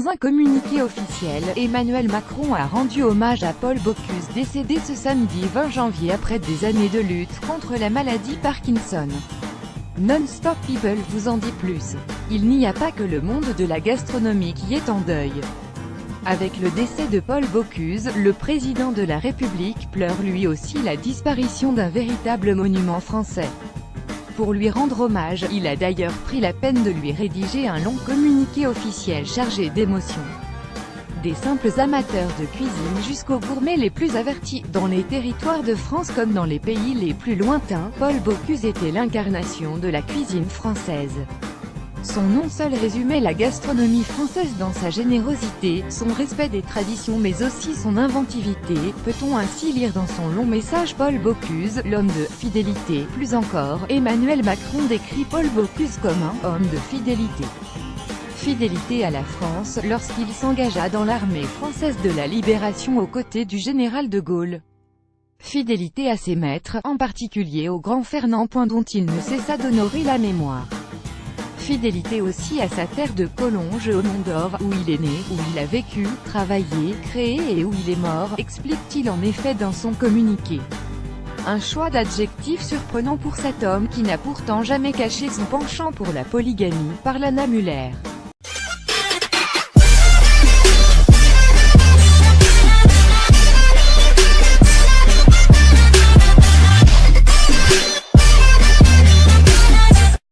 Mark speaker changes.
Speaker 1: Dans un communiqué officiel, Emmanuel Macron a rendu hommage à Paul Bocuse, décédé ce samedi 20 janvier après des années de lutte contre la maladie Parkinson. Non-Stop People vous en dit plus. Il n'y a pas que le monde de la gastronomie qui est en deuil. Avec le décès de Paul Bocuse, le président de la République pleure lui aussi la disparition d'un véritable monument français. Pour lui rendre hommage, il a d'ailleurs pris la peine de lui rédiger un long communiqué officiel chargé d'émotions. Des simples amateurs de cuisine jusqu'aux gourmets les plus avertis, dans les territoires de France comme dans les pays les plus lointains, Paul Bocuse était l'incarnation de la cuisine française. Son nom seul résumait la gastronomie française dans sa générosité, son respect des traditions mais aussi son inventivité, peut-on ainsi lire dans son long message Paul Bocuse, l'homme de fidélité. Plus encore, Emmanuel Macron décrit Paul Bocuse comme un homme de fidélité. Fidélité à la France, lorsqu'il s'engagea dans l'armée française de la Libération aux côtés du général de Gaulle. Fidélité à ses maîtres, en particulier au grand Fernand Point dont il ne cessa d'honorer la mémoire. Fidélité aussi à sa terre de Collonges au Mont d'Or, où il est né, où il a vécu, travaillé, créé et où il est mort, explique-t-il en effet dans son communiqué. Un choix d'adjectifs surprenant pour cet homme qui n'a pourtant jamais caché son penchant pour la polygamie, par Lana Muller.